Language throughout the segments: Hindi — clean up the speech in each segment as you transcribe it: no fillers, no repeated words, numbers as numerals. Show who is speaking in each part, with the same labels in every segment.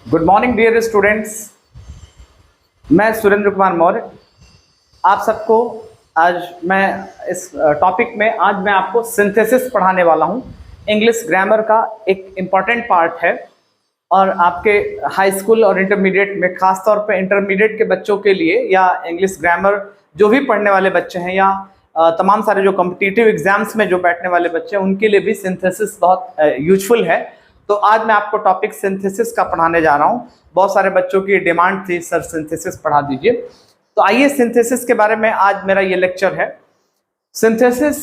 Speaker 1: Good morning dear students. मैं सुरेंद्र कुमार मौर्य आप सबको आज मैं इस टॉपिक में आज मैं आपको सिंथेसिस पढ़ाने वाला हूं। इंग्लिश ग्रामर का एक इम्पॉर्टेंट पार्ट है और आपके हाई स्कूल और इंटरमीडिएट में, खास तौर पे इंटरमीडिएट के बच्चों के लिए या इंग्लिश ग्रामर जो भी पढ़ने वाले बच्चे हैं या तमाम सारे जो कॉम्पिटिटिव एग्जाम्स में जो बैठने वाले बच्चे हैं उनके लिए भी सिंथेसिस बहुत यूजफुल है। तो आज मैं आपको टॉपिक सिंथेसिस का पढ़ाने जा रहा हूं। बहुत सारे बच्चों की डिमांड थी, सर सिंथेसिस पढ़ा दीजिए। तो आइए सिंथेसिस के बारे में आज मेरा ये लेक्चर है। सिंथेसिस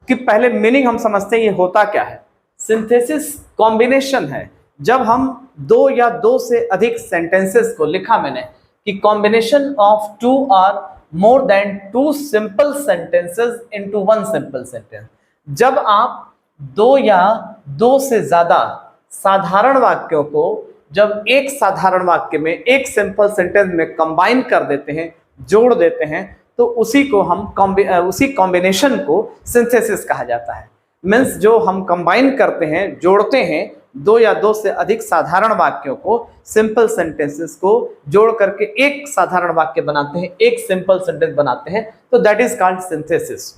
Speaker 1: की पहले मीनिंग हम समझते हैं, ये होता क्या है। सिंथेसिस कॉम्बिनेशन है। जब हम दो या दो से अधिक सेंटेंसेस को, लिखा मैंने कि combination of two or more than two simple sentences into one simple sentence. जब आप दो या दो से ज्यादा साधारण वाक्यों को जब एक साधारण वाक्य में, एक सिंपल सेंटेंस में कंबाइन कर देते हैं, जोड़ देते हैं, तो उसी को हम उसी कॉम्बिनेशन को सिंथेसिस कहा जाता है। मीन्स जो हम कंबाइन करते हैं, जोड़ते हैं, दो या दो से अधिक साधारण वाक्यों को, सिंपल सेंटेंसेस को जोड़ करके एक साधारण वाक्य बनाते हैं, एक सिंपल सेंटेंस बनाते हैं, तो that is called synthesis.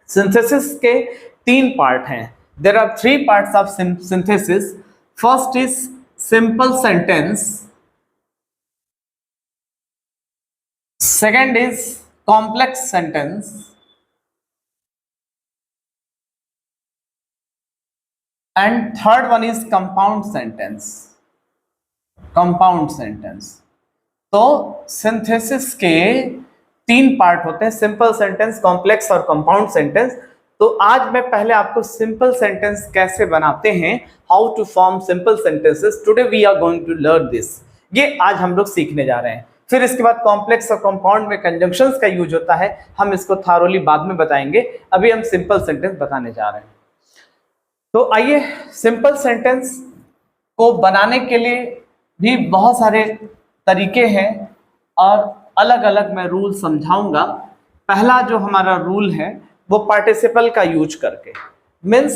Speaker 1: Synthesis के तीन पार्ट हैं। There are three parts of synthesis. First is simple sentence, second is complex sentence, and third one is compound sentence। compound sentence तो सिंथेसिस के तीन पार्ट होते हैं, सिंपल सेंटेंस, कॉम्प्लेक्स और कंपाउंड सेंटेंस। तो आज मैं पहले आपको सिंपल सेंटेंस कैसे बनाते हैं, how to form simple sentences, today we are going to learn this. ये आज हम लोग सीखने जा रहे हैं। फिर इसके बाद कॉम्प्लेक्स और कंपाउंड में कंजंक्शंस का यूज होता है, हम इसको थारोली बाद में बताएंगे। अभी हम सिंपल सेंटेंस बताने जा रहे हैं। तो आइए, सिंपल सेंटेंस को बनाने के लिए भी बहुत सारे तरीके हैं और अलग अलग मैं रूल समझाऊंगा। पहला जो हमारा रूल है वो पार्टिसिपल का यूज करके, मीन्स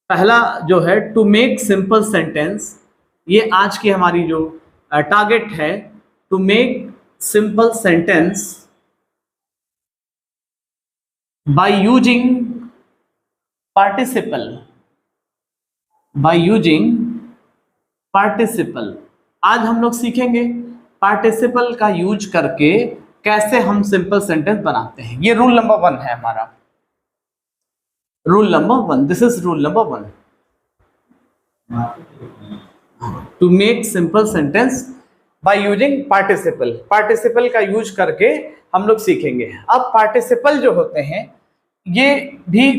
Speaker 1: पहला जो है टू मेक सिंपल सेंटेंस, ये आज की हमारी जो टारगेट है, to make simple sentence by using participle. By using participle आज हम लोग सीखेंगे पार्टिसिपल का यूज करके कैसे हम सिंपल सेंटेंस बनाते हैं। ये रूल नंबर 1 है हमारा। Rule number 1, this is rule number 1, to make simple sentence by using participle. Participle का यूज करके हम लोग सीखेंगे। अब पार्टिसिपल जो होते हैं ये भी,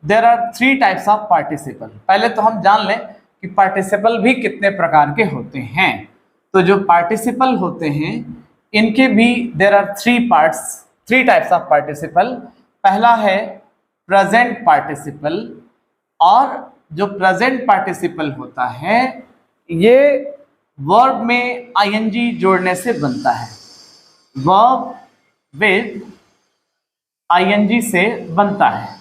Speaker 1: there are 3 types of participle. पहले तो हम जान लें कि पार्टिसिपल भी कितने प्रकार के होते हैं। तो जो पार्टिसिपल होते हैं इनके भी there are 3 types of participle. पहला है प्रेजेंट पार्टिसिपल, और जो प्रेजेंट पार्टिसिपल होता है ये वर्ब में आईएनजी जोड़ने से बनता है। वर्ब विद आईएनजी से बनता है।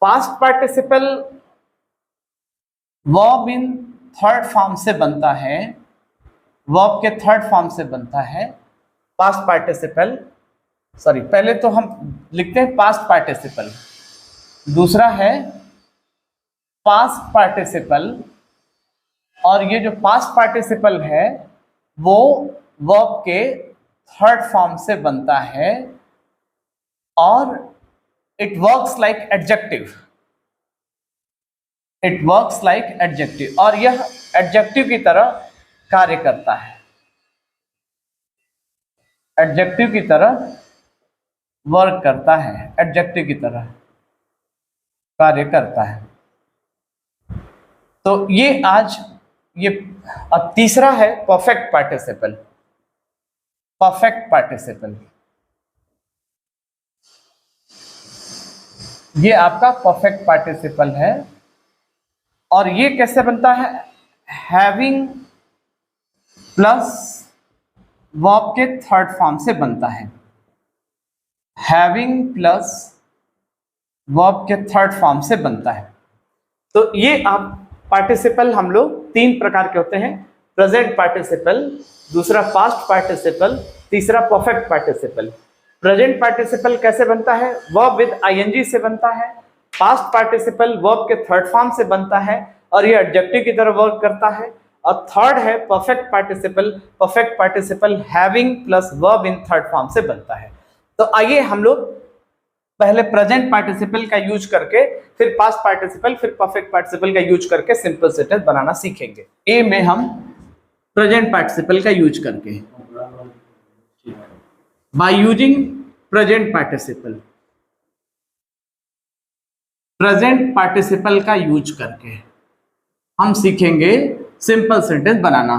Speaker 1: Past participle verb in third form से बनता है, वर्ब के थर्ड फॉर्म से बनता है पास्ट पार्टिसिपल। सॉरी, पहले तो हम लिखते हैं पास्ट पार्टिसिपल, दूसरा है पास्ट पार्टिसिपल, और ये जो पास्ट पार्टिसिपल है वो वर्ब के थर्ड फॉर्म से बनता है और it works like adjective. It works like adjective, और यह एडजेक्टिव की तरह कार्य करता है। एडजेक्टिव की तरह वर्क करता है, एडजेक्टिव की तरह कार्य करता है। तो ये आज ये तीसरा है परफेक्ट पार्टिसिपल। परफेक्ट पार्टिसिपल ये आपका परफेक्ट पार्टिसिपल है, और ये कैसे बनता है, हैविंग प्लस वर्ब के थर्ड फॉर्म से बनता है। हैविंग प्लस वर्ब के थर्ड फॉर्म से बनता है। तो ये आप पार्टिसिपल हम लोग 3 प्रकार के होते हैं, प्रेजेंट पार्टिसिपल, दूसरा पास्ट पार्टिसिपल, तीसरा परफेक्ट पार्टिसिपल। प्रेजेंट पार्टिसिपल कैसे बनता है? वर्ब विद आईएनजी से बनता है। पास्ट पार्टिसिपल वर्ब के थर्ड फॉर्म से बनता है और ये एडजेक्टिव की तरह वर्क करता है। और थर्ड है perfect participle. Perfect participle having plus verb in third form से बनता है। तो आइए हम लोग पहले प्रेजेंट पार्टिसिपल का यूज करके, फिर पास्ट पार्टिसिपल, फिर परफेक्ट पार्टिसिपल का यूज करके सिंपल सेंटेंस बनाना सीखेंगे। ए में हम प्रेजेंट पार्टिसिपल का यूज करके, by using present participle, present participle का यूज करके हम सीखेंगे simple sentence banana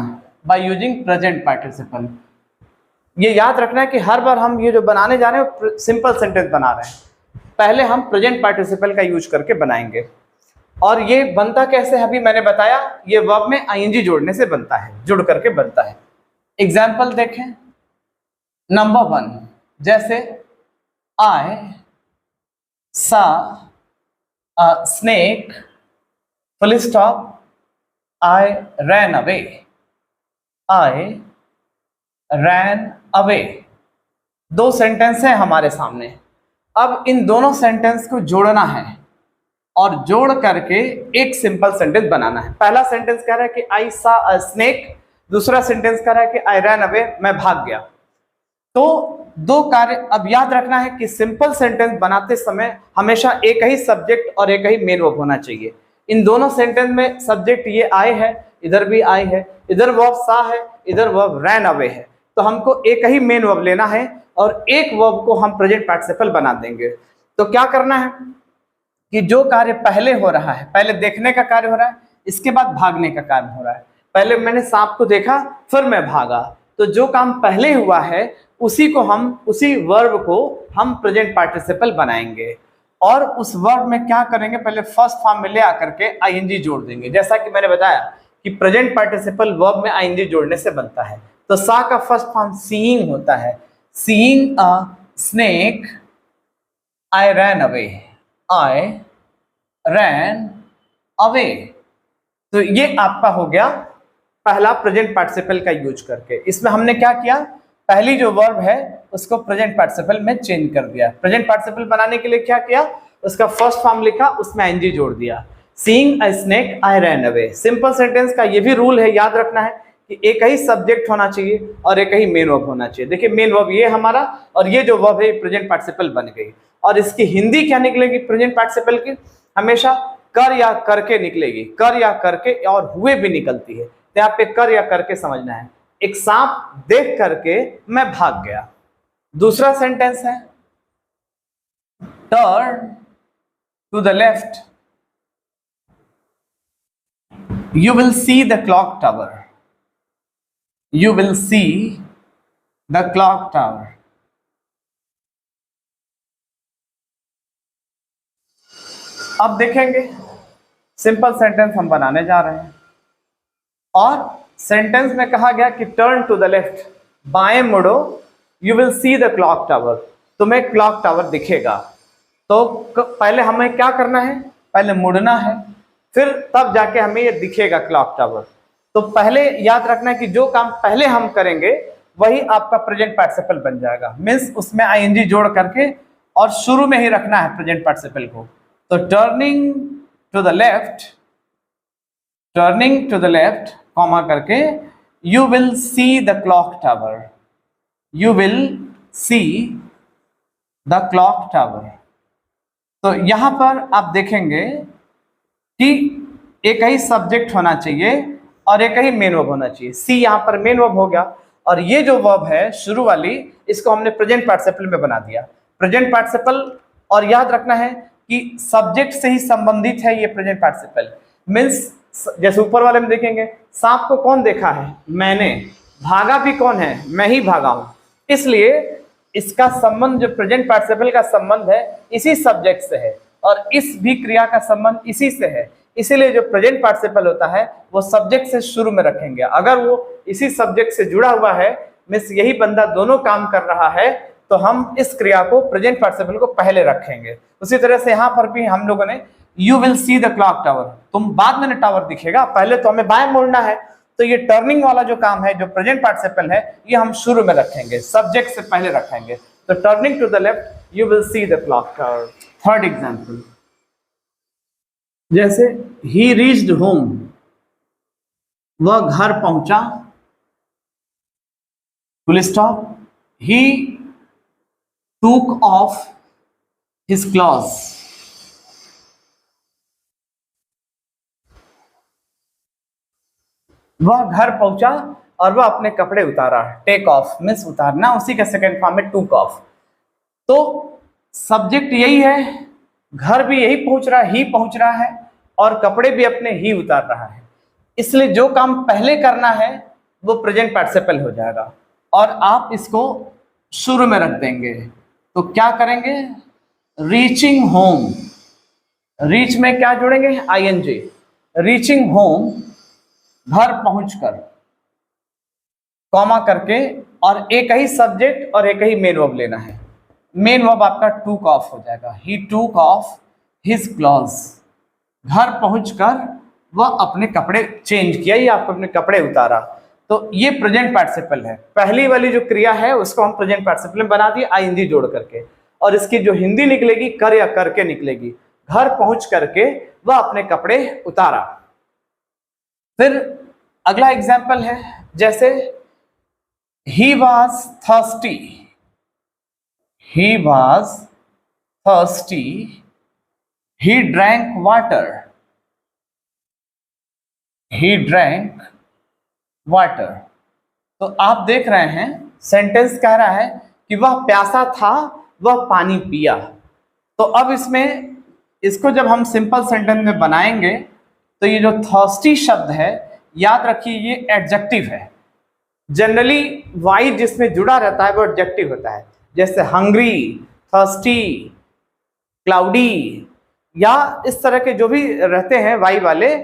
Speaker 1: by using present participle. ये याद रखना है कि हर बार हम ये जो बनाने जा रहे हैं सिंपल सेंटेंस बना रहे हैं, पहले हम प्रेजेंट पार्टिसिपल का यूज करके बनाएंगे। और ये बनता कैसे है अभी मैंने बताया, ये वर्ब में आईएनजी जोड़ने से बनता है, जुड़ करके बनता है। एग्जाम्पल देखें, नंबर 1 जैसे आई सा snake full stop I ran away, I ran away। 2 sentence है हमारे सामने। अब इन दोनों सेंटेंस को जोड़ना है और जोड़ करके एक सिंपल सेंटेंस बनाना है। पहला सेंटेंस कह रहा है कि आई सा अ स्नेक, दूसरा सेंटेंस कह रहा है कि आई रैन अवे, मैं भाग गया। तो 2 कार्य अब याद रखना है कि सिंपल सेंटेंस बनाते समय हमेशा एक ही सब्जेक्ट और एक ही मेन वर्ब होना चाहिए। इन दोनों सेंटेंस में सब्जेक्ट ये आई है, इधर भी आई है, इधर वर्ब सा है, इधर वर्ब रैन अवे है। तो हमको एक ही मेन वर्ब लेना है और एक वर्ब को हम प्रेजेंट पार्टिसिपल बना देंगे। तो क्या करना है कि जो कार्य पहले हो रहा है, पहले देखने का कार्य हो रहा है, इसके बाद भागने का कार्य हो रहा है। पहले मैंने सांप को देखा, फिर मैं भागा, तो जो काम पहले हुआ है उसी वर्ब को हम प्रेजेंट पार्टिसिपल बनाएंगे। और उस वर्ब में क्या करेंगे, पहले फर्स्ट फॉर्म में ले आकर के आईएनजी जोड़ देंगे। जैसा कि मैंने बताया कि प्रेजेंट पार्टिसिपल वर्ब में आईएनजी जोड़ने से बनता है। तो सा का फर्स्ट फॉर्म सीइंग होता है, seeing a snake I ran away, I ran away. तो ये आपका हो गया पहला प्रेजेंट पार्टिसिपल का यूज करके। इसमें हमने क्या किया, पहली जो वर्ब है उसको प्रेजेंट पार्टिसिपल में चेंज कर दिया। प्रेजेंट पार्टिसिपल बनाने के लिए क्या किया, उसका फर्स्ट फॉर्म लिखा, उसमें आईएनजी जोड़ दिया। Seeing a snake I ran away. Simple sentence का ये भी रूल है, याद रखना है कि एक ही सब्जेक्ट होना चाहिए और एक ही मेन वर्ब होना चाहिए। देखिए मेन वर्ब ये हमारा और ये जो वर्ब है प्रेजेंट पार्टिसिपल बन गई। और इसकी हिंदी क्या निकलेगी प्रेजेंट पार्टिसिपल की, हमेशा कर या करके निकलेगी। कर या करके और हुए भी निकलती है, तो यहाँ पे कर या करके समझना है। एक सांप देख करके मैं भाग गया। दूसरा सेंटेंस है turn to the left you will see the clock tower, you will see the clock tower. अब देखेंगे सिंपल सेंटेंस हम बनाने जा रहे हैं और सेंटेंस में कहा गया कि टर्न टू द लेफ्ट, बाएं मुड़ो, you will see the clock tower, तुम्हें क्लॉक टावर दिखेगा। तो पहले हमें क्या करना है, पहले मुड़ना है, फिर तब जाके हमें ये दिखेगा क्लॉक टावर। तो पहले याद रखना है कि जो काम पहले हम करेंगे वही आपका प्रेजेंट पार्टिसिपल बन जाएगा। मीन्स उसमें आईएनजी जोड़ करके और शुरू में ही रखना है प्रेजेंट पार्टिसिपल को। तो turning to the left, turning to the left comma करके you will see the clock tower, you will see the clock tower. तो यहां पर आप देखेंगे कि एक ही सब्जेक्ट होना चाहिए और एक ही मेन वर्ब होना चाहिए। सी यहाँ पर मेन वर्ब हो गया और ये जो वर्ब है शुरू वाली, इसको हमने प्रेजेंट पार्टिसिपल में बना दिया। प्रेजेंट पार्टिसिपल, और याद रखना है कि सब्जेक्ट से ही संबंधित है ये प्रेजेंट पार्टिसिपल। मीन्स जैसे ऊपर वाले में देखेंगे, सांप को कौन देखा है, मैंने, भागा भी कौन है, मैं ही भागा हूं। इसलिए इसका संबंध, जो प्रेजेंट पार्टिसिपल का संबंध है, इसी सब्जेक्ट से है और इस भी क्रिया का संबंध इसी से है। इसीलिए जो प्रेजेंट पार्टिसिपल होता है वो सब्जेक्ट से शुरू में रखेंगे। अगर वो इसी सब्जेक्ट से जुड़ा हुआ है, मीन्स यही बंदा दोनों काम कर रहा है, तो हम इस क्रिया को, प्रेजेंट पार्टिसिपल को पहले रखेंगे। उसी तरह से यहाँ पर भी हम लोगों ने you will see the clock tower, तुम बाद में टावर दिखेगा, पहले तो हमें बाएं मुड़ना है। तो ये टर्निंग वाला जो काम है, जो प्रेजेंट पार्टिसिपल है, ये हम शुरू में रखेंगे, सब्जेक्ट से पहले रखेंगे। तो turning to the left you will see the clock tower. Third example, जैसे ही रीच्ड होम, वह घर पहुंचा, फुल स्टॉप, ही टूक ऑफ हिज क्लॉथ्स, वह घर पहुंचा और वह अपने कपड़े उतारा। टेक ऑफ मीन्स उतारना, उसी का सेकंड फॉर्म में टूक ऑफ। तो सब्जेक्ट यही है, घर भी यही पहुंच रहा, ही पहुंच रहा है, और कपड़े भी अपने ही उतार रहा है। इसलिए जो काम पहले करना है वो प्रेजेंट पार्टिसिपल हो जाएगा, और आप इसको शुरू में रख देंगे। तो क्या करेंगे, रीचिंग होम, रीच में क्या जोड़ेंगे, आईएनजी, रीचिंग होम, घर पहुंचकर, कॉमा करके, और एक ही सब्जेक्ट और एक ही मेन वर्ब लेना है। मेन वर्ब आपका टूक ऑफ हो जाएगा, ही टूक ऑफ हिज क्लॉथ्स, घर पहुंचकर वह अपने कपड़े चेंज किया, या आपको अपने कपड़े उतारा। तो ये प्रेजेंट पार्टिसिपल है। पहली वाली जो क्रिया है उसको हम प्रेजेंट पार्टिसिपल में बना दिए आईएनजी जोड़ करके, और इसकी जो हिंदी निकलेगी कर या करके निकलेगी। घर पहुंच करके वह अपने कपड़े उतारा। फिर अगला एग्जाम्पल है, जैसे he was thirsty, he was thirsty, he drank water, he drank water. तो आप देख रहे हैं सेंटेंस कह रहा है कि वह प्यासा था, वह पानी पिया। तो अब इसमें इसको जब हम सिंपल सेंटेंस में बनाएंगे तो ये जो थर्स्टी शब्द है, याद रखिए ये एडजेक्टिव है। जनरली वाई जिसमें जुड़ा रहता है वो एडजेक्टिव होता है, जैसे हंग्री, थर्स्टी, क्लाउडी, या इस तरह के जो भी रहते हैं वाई वाले,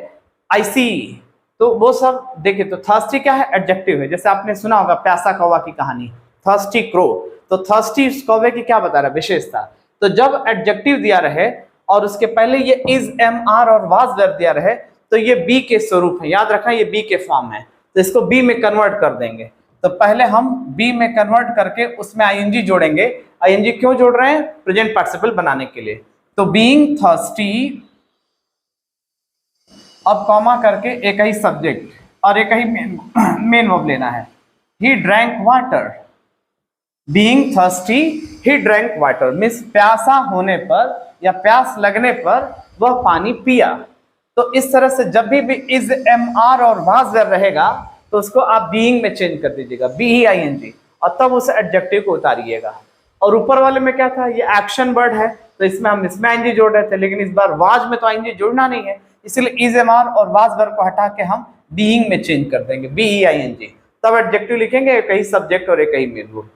Speaker 1: आईसी, तो वो सब देखिए। तो थर्स्टी क्या है, एडजेक्टिव है। जैसे आपने सुना होगा प्यासा कौवा की कहानी, थर्स्टी क्रो, तो थर्स्टी कौवे की क्या बता रहा है, विशेषता। तो जब एडजेक्टिव दिया रहे और उसके पहले ये इज, एम, आर और वाज वर्ब दिया रहे, तो ये बी के स्वरूप है, याद रखना ये बी के फॉर्म है। तो इसको बी में कन्वर्ट कर देंगे। तो पहले हम बी में कन्वर्ट करके उसमें आईएनजी जोड़ेंगे। आईएनजी क्यों जोड़ रहे हैं, प्रेजेंट पार्टिसिपल बनाने के लिए। तो बीइंग थर्स्टी, अब कॉमा करके एक ही सब्जेक्ट और एक ही मेन वर्ब लेना है। He drank water, being thirsty he drank water means प्यासा होने पर या प्यास लगने पर वह पानी पिया। तो इस तरह से जब भी इज, एम, आर और वाज वर्ब रहेगा तो उसको आप बीइंग में चेंज कर दीजिएगा, बी ही आईएनजी, और तब उस एडजेक्टिव को उतारिएगा। और ऊपर वाले में क्या था, ये एक्शन वर्ड है, तो इसमें हम इसमें आईएनजी जोड़ रहे थे, लेकिन इस बार वाज में तो आईएनजी जोड़ना नहीं है, इसलिए इज, एम, आर और वाज वर्ब को हटा के हम बीइंग में चेंज कर देंगे, बी ही आईएनजी। तब एडजेक्टिव लिखेंगे, एक ही सब्जेक्ट और एक ही मेन वर्ब।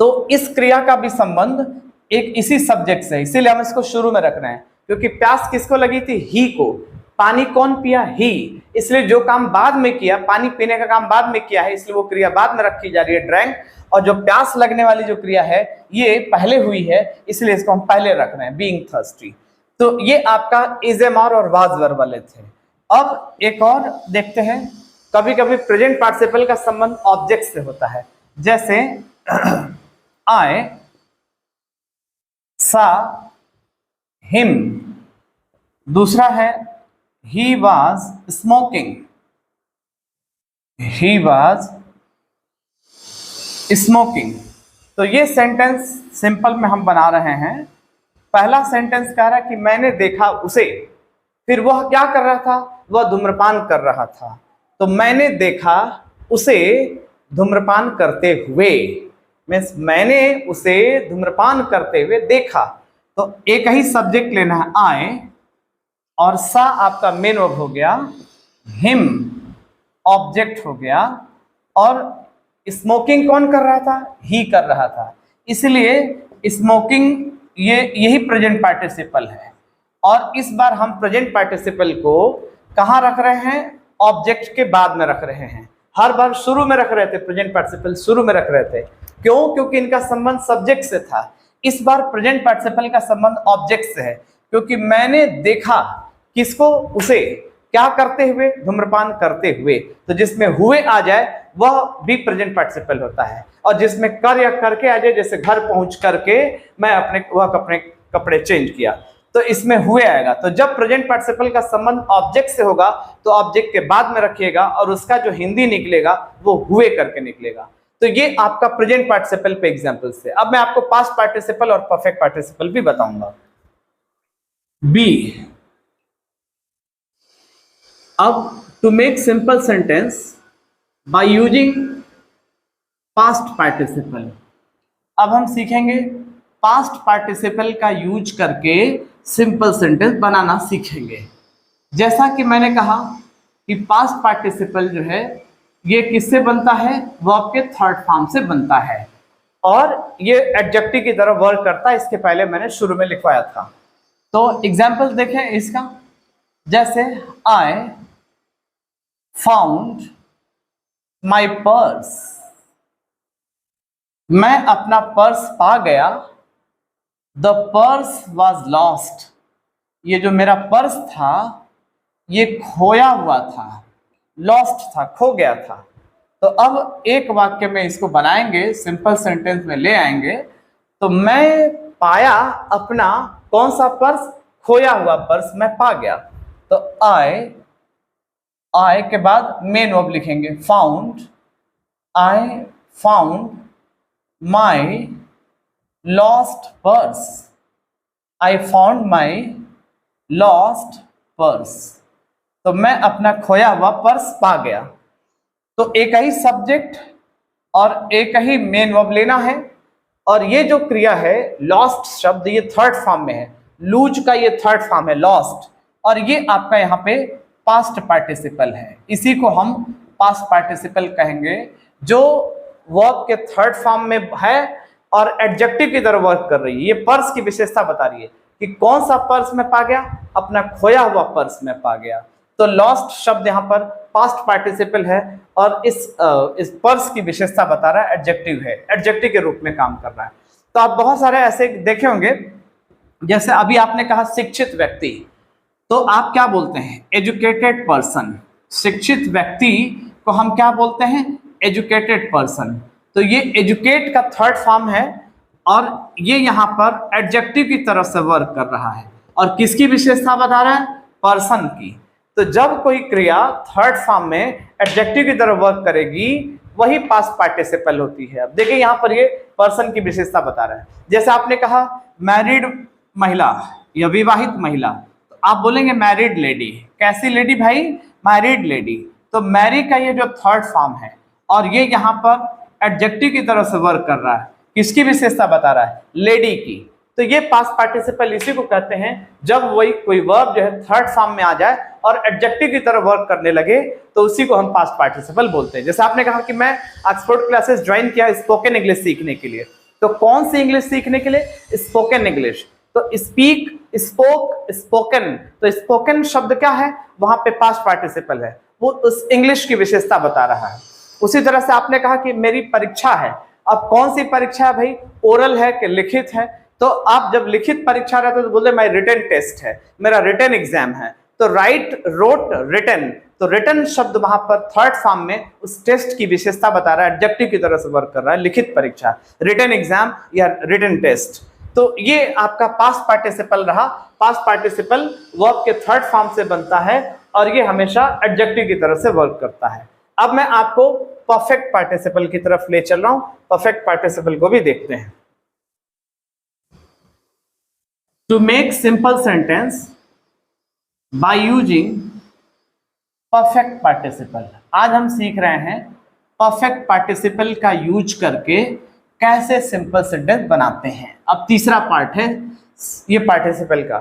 Speaker 1: तो इस क्रिया का भी संबंध एक इसी सब्जेक्ट से, इसीलिए हम इसको शुरू में रख रहे हैं, क्योंकि प्यास किसको लगी थी, ही को। पानी कौन पिया, ही, इसलिए जो काम बाद में किया, पानी पीने का काम बाद में किया है, इसलिए वो क्रिया बाद में रखी जा रही है, ड्रैंक। और जो प्यास लगने वाली जो क्रिया है ये पहले हुई है, इसलिए इसको हम पहले रख रहे हैं, बीइंग थर्स्टी। तो ये आपका इज, एम, आर और वाज वर्ब वाले थे। अब एक और देखते हैं, कभी कभी प्रेजेंट पार्टिसिपल का संबंध ऑब्जेक्ट से होता है, जैसे I saw him, दूसरा है he was smoking, he was smoking। तो ये सेंटेंस सिंपल में हम बना रहे हैं। पहला सेंटेंस कह रहा है कि मैंने देखा उसे, फिर वह क्या कर रहा था, वह धूम्रपान कर रहा था। तो मैंने देखा उसे धूम्रपान करते हुए, मीन्स मैंने उसे धूम्रपान करते हुए देखा। तो एक ही सब्जेक्ट लेना है आई, और सा आपका मेन वर्ब हो गया, हिम ऑब्जेक्ट हो गया, और स्मोकिंग कौन कर रहा था, ही कर रहा था, इसलिए स्मोकिंग यही प्रेजेंट पार्टिसिपल है। और इस बार हम प्रेजेंट पार्टिसिपल को कहाँ रख रहे हैं, ऑब्जेक्ट के बाद में रख रहे हैं। हर बार शुरू में रख रहे थे, प्रेजेंट पार्टिसिपल शुरू में रख रहे थे, क्यों, क्योंकि इनका संबंध सब्जेक्ट से था। इस बार प्रेजेंट पार्टिसिपल का संबंध ऑब्जेक्ट से है, क्योंकि मैंने देखा किसको, उसे क्या करते हुए, धूम्रपान करते हुए। तो जिसमें हुए आ जाए वह भी प्रेजेंट पार्टिसिपल होता है, और जिसमें कर या करके आ जाए, जैसे घर पहुंच करके मैं अपने कपड़े चेंज किया, तो इसमें हुए आएगा। तो जब प्रेजेंट पार्टिसिपल का संबंध ऑब्जेक्ट से होगा तो ऑब्जेक्ट के बाद में रखिएगा, और उसका जो हिंदी निकलेगा वो हुए करके निकलेगा। तो ये आपका प्रेजेंट पार्टिसिपल पे एग्जांपल से। अब मैं आपको पास्ट पार्टिसिपल और परफेक्ट पार्टिसिपल भी बताऊंगा। बी, अब to make simple sentence by using past participle. अब हम सीखेंगे पास्ट पार्टिसिपल का यूज करके सिंपल सेंटेंस बनाना सीखेंगे। जैसा कि मैंने कहा कि पास्ट पार्टिसिपल जो है ये किससे बनता है, वर्ब के थर्ड फॉर्म से बनता है, और ये एडजेक्टिव की तरह वर्क करता है। इसके पहले मैंने शुरू में लिखवाया था। तो एग्जाम्पल देखें इसका, जैसे आई फाउंड माई पर्स, मैं अपना पर्स पा गया। द पर्स वॉज लॉस्ट, ये जो मेरा पर्स था ये खोया हुआ था, लॉस्ट था, खो गया था। तो अब एक वाक्य में इसको बनाएंगे, सिंपल सेंटेंस में ले आएंगे। तो मैं पाया अपना कौन सा पर्स, खोया हुआ पर्स मैं पा गया। तो आई के बाद मेन वर्ब लिखेंगे, found, I found my lost purse, I found my lost purse. तो मैं अपना खोया हुआ पर्स पा गया। तो एक ही सब्जेक्ट और एक ही मेन वर्ब लेना है, और ये जो क्रिया है लॉस्ट शब्द ये थर्ड फॉर्म में है, लूज का ये थर्ड फॉर्म है लॉस्ट, और ये आपका यहाँ पे पास्ट पार्टिसिपल है। इसी को हम पास्ट पार्टिसिपल कहेंगे, जो वर्ब के थर्ड फॉर्म में है और एडजेक्टिव की तरह वर्क कर रही है। ये पर्स की विशेषता बता रही है कि कौन सा पर्स में पा गया, अपना खोया हुआ पर्स में पा गया। तो लॉस्ट शब्द यहाँ पर पास्ट पार्टिसिपल है, और इस पर्स की विशेषता बता रहा है, एडजेक्टिव है, एडजेक्टिव के रूप में काम कर रहा है। तो आप बहुत सारे ऐसे देखे होंगे, जैसे अभी आपने कहा शिक्षित व्यक्ति, तो आप क्या बोलते हैं, एजुकेटेड पर्सन। शिक्षित व्यक्ति को हम क्या बोलते हैं, एजुकेटेड पर्सन। तो ये एजुकेट का थर्ड फॉर्म है, और ये यहाँ पर एडजेक्टिव की तरफ से वर्क कर रहा है, और किसकी विशेषता बता रहा है, पर्सन की। तो जब कोई क्रिया थर्ड फॉर्म में एडजेक्टिव की तरह वर्क करेगी वही पास्ट पार्टिसिपल होती है। अब देखिए यहाँ पर ये पर्सन की विशेषता बता रहा है। जैसे आपने कहा मैरिड महिला या विवाहित महिला, तो आप बोलेंगे मैरिड लेडी। कैसी लेडी भाई, मैरिड लेडी। तो मैरी का ये जो थर्ड फॉर्म है, और ये यहाँ पर एडजेक्टिव की तरह से वर्क कर रहा है, किसकी विशेषता बता रहा है, लेडी की। तो ये पास्ट पार्टिसिपल इसी को कहते हैं, जब वही कोई वर्ब जो है थर्ड फॉर्म में आ जाए और एडजेक्टिव की तरह वर्क करने लगे तो उसी को हम पास्ट पार्टिसिपल बोलते हैं। जैसे आपने कहा कि मैं ऑक्सफोर्ड क्लासेस ज्वाइन किया स्पोकन इंग्लिश सीखने के लिए, तो कौन सी इंग्लिश सीखने के लिए, स्पोकन इंग्लिश। तो स्पीक, स्पोक, स्पोकन, तो स्पोकन शब्द क्या है, वहां पे पास्ट पार्टिसिपल है, वो उस इंग्लिश की विशेषता बता रहा है। उसी तरह से आपने कहा कि मेरी परीक्षा है, अब कौन सी परीक्षा है भाई, ओरल है कि लिखित है। तो आप जब लिखित परीक्षा रहते तो बोलते माई रिटन टेस्ट है, मेरा रिटन एग्जाम है। तो राइट, रोट, रिटन, तो रिटन शब्द वहां पर थर्ड फॉर्म में उस टेस्ट की विशेषता बता रहा है, एडजेक्टिव की तरह से वर्क कर रहा है, लिखित परीक्षा, रिटन एग्जाम या रिटन टेस्ट। तो ये आपका पास्ट पार्टिसिपल रहा। पास्ट पार्टिसिपल वर्ब के थर्ड फॉर्म से बनता है, और ये हमेशा एडजेक्टिव की तरह से वर्क करता है। अब मैं आपको परफेक्ट पार्टिसिपल की तरफ ले चल रहा हूं, परफेक्ट पार्टिसिपल को भी देखते हैं। To make simple sentence by using perfect participle, आज हम सीख रहे हैं परफेक्ट पार्टिसिपल का यूज करके कैसे सिंपल सेंटेंस बनाते हैं। अब तीसरा पार्ट है ये पार्टिसिपल का,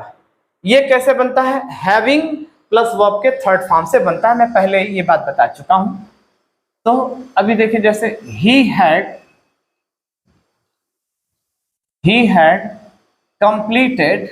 Speaker 1: ये कैसे बनता है, हैविंग प्लस वर्ब के थर्ड फॉर्म से बनता है। मैं पहले ये बात बता चुका हूं। तो अभी देखिए, जैसे he had completed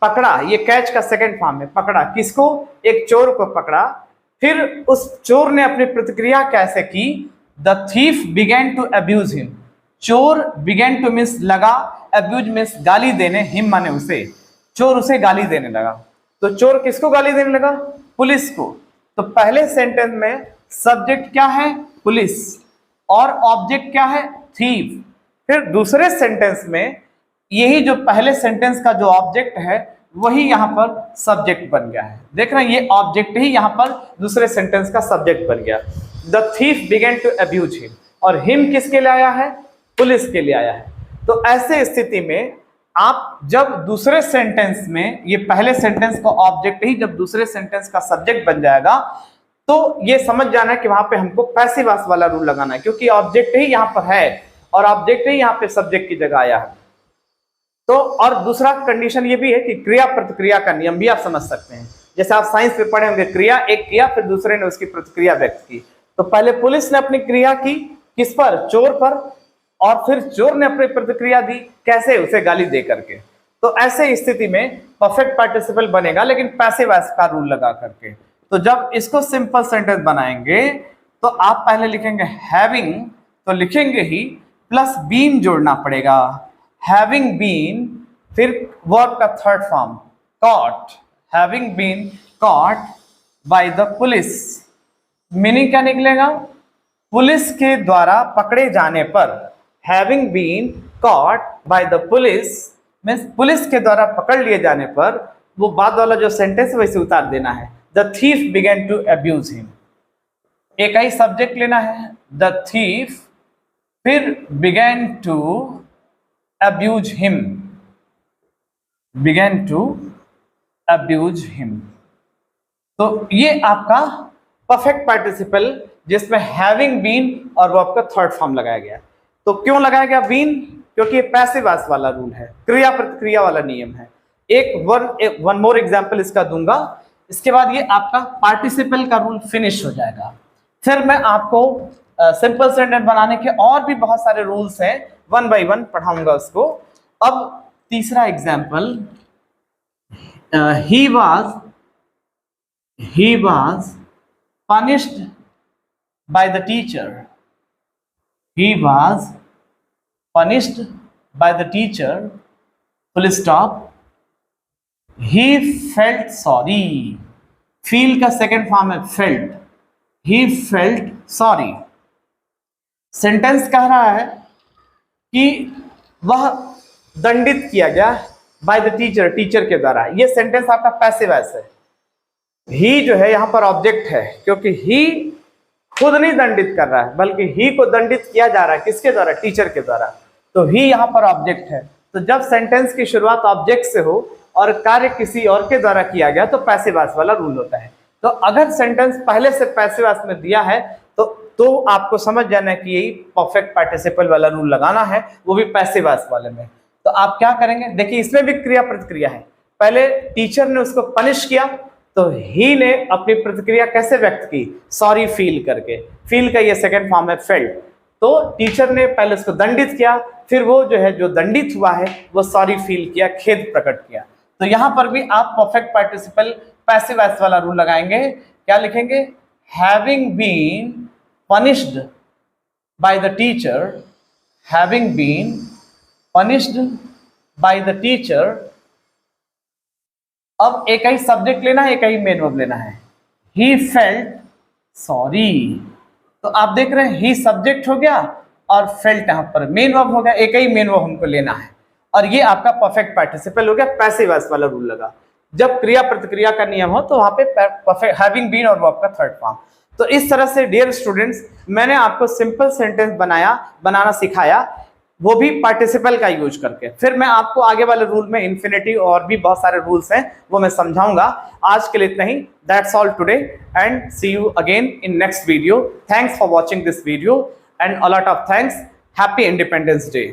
Speaker 1: पकड़ा, ये कैच का सेकंड फॉर्म है, पकड़ा किसको, एक चोर को पकड़ा। फिर उस चोर ने अपनी प्रतिक्रिया कैसे की, the thief begin to abuse him, चोर बिगेन टू मीन्स लगा, अब्यूज मीन्स गाली देने, हिम माने उसे, चोर उसे गाली देने लगा। तो चोर किसको गाली देने लगा, पुलिस को। तो पहले सेंटेंस में सब्जेक्ट क्या है, पुलिस, और ऑब्जेक्ट क्या है, थीफ। फिर दूसरे सेंटेंस में यही जो पहले सेंटेंस का जो ऑब्जेक्ट है वही यहां पर सब्जेक्ट बन गया है। देख रहे हैं, ये ऑब्जेक्ट ही यहां पर दूसरे सेंटेंस का सब्जेक्ट बन गया। The thief begin to abuse him, और हिम किसके लिए आया है, पुलिस के लिए आया है। तो ऐसे स्थिति में आप जब दूसरे सेंटेंस में ये पहले सेंटेंस का ऑब्जेक्ट ही जब दूसरे सेंटेंस का सब्जेक्ट बन जाएगा तो ये समझ जाना है कि वहां पे हमको पैसिव वॉइस वाला रूल लगाना है, क्योंकि ऑब्जेक्ट ही यहां पर है और ऑब्जेक्ट ही यहां पे सब्जेक्ट की जगह आया है। तो और दूसरा कंडीशन ये भी है कि क्रिया प्रतिक्रिया का नियम भी आप समझ सकते हैं। जैसे आप साइंस में पढ़े होंगे, क्रिया एक किया फिर दूसरे ने उसकी प्रतिक्रिया व्यक्त की। तो पहले पुलिस ने अपनी क्रिया की किस पर, चोर पर, और फिर चोर ने अपनी प्रतिक्रिया दी कैसे, उसे गाली दे करके। तो ऐसे स्थिति में परफेक्ट पार्टिसिपल बनेगा लेकिन पैसिव वॉइस का रूल लगा करके। तो जब इसको सिंपल सेंटेंस बनाएंगे तो आप पहले लिखेंगे हैविंग, तो लिखेंगे ही प्लस बीन जोड़ना पड़ेगा, हैविंग बीन, फिर वर्ब का third form caught, having been caught by the police. Meaning क्या निकलेगा, पुलिस के द्वारा पकड़े जाने पर, having been caught by the police means police के द्वारा पकड़ लिए जाने पर, वो बाद वाला जो सेंटेंस है वैसे उतार देना है, the thief begin to abuse him. एक ही सब्जेक्ट लेना है, द थीफ, फिर begin to abuse him, begin to abuse him. तो ये आपका परफेक्ट पार्टिसिपल जिसमें हैविंग बीन और वो आपका थर्ड फॉर्म लगाया गया। तो क्यों लगाया गया बीन, क्योंकि ये पैसिव वॉइस वाला रूल है, क्रिया प्रतिक्रिया वाला नियम है। एक वन मोर एग्जांपल इसका दूंगा, इसके बाद ये आपका पार्टिसिपल का रूल फिनिश हो जाएगा। फिर मैं आपको सिंपल सेंटेंस बनाने के और भी बहुत सारे रूल्स हैं, वन बाय वन पढ़ाऊंगा उसको। अब तीसरा example, he was punished by the teacher, he was punished by the teacher, full stop, he felt sorry, feel का सेकेंड फॉर्म है felt, he felt sorry। Sentence कह रहा है कि वह दंडित किया गया बाय द टीचर, टीचर के द्वारा। ये सेंटेंस आपका पैसिव वॉइस है। ही जो है यहाँ पर ऑब्जेक्ट है, क्योंकि ही खुद नहीं दंडित कर रहा है बल्कि ही को दंडित किया जा रहा है, किसके द्वारा, टीचर के द्वारा। तो ही यहाँ पर ऑब्जेक्ट है। तो जब सेंटेंस की शुरुआत ऑब्जेक्ट से हो और कार्य किसी और के द्वारा किया गया तो पैसिव वॉइस वाला रूल होता है। तो अगर सेंटेंस पहले से पैसिव वॉइस में दिया है तो आपको समझ जाना है कि यही परफेक्ट पार्टिसिपल वाला रूल लगाना है, वो भी पैसिव वॉइस वाले में। तो आप क्या करेंगे, देखिए इसमें भी क्रिया प्रतिक्रिया है। पहले टीचर ने उसको पनिश किया तो ही ने अपनी प्रतिक्रिया कैसे व्यक्त की, सॉरी फील करके। फील का ये सेकंड फॉर्म है फेल्ट। तो टीचर ने पहले उसको दंडित किया, फिर वो जो है जो दंडित हुआ है वो सॉरी फील किया, खेद प्रकट किया। तो यहां पर भी आप परफेक्ट पार्टिसिपल पैसिव वॉइस वाला रूल लगाएंगे। क्या लिखेंगे, having been punished by the teacher, having been punished by the teacher. अब एक ही सब्जेक्ट लेना है, एक ही मेन वर्ब लेना है, ही फेल्ट सॉरी। तो आप देख रहे हैं ही सब्जेक्ट हो गया और फेल्ट यहां पर मेन वर्ब हो गया, एक ही मेन वर्ब हमको लेना है। और ये आपका परफेक्ट पार्टिसिपल हो गया, पैसिव वॉइस वाला रूल लगा। जब क्रिया प्रतिक्रिया का नियम हो तो वहां पे परफेक्ट हैविंग बीन और वर्ब का थर्ड फॉर्म। तो इस तरह से डियर स्टूडेंट्स मैंने आपको सिंपल सेंटेंस बनाना सिखाया, वो भी पार्टिसिपल का यूज करके। फिर मैं आपको आगे वाले रूल में इन्फिनिटिव और भी बहुत सारे रूल्स हैं वो मैं समझाऊंगा। आज के लिए इतना ही। That's all today and see you again in next video. Thanks for watching this video and a lot of thanks. Happy independence day.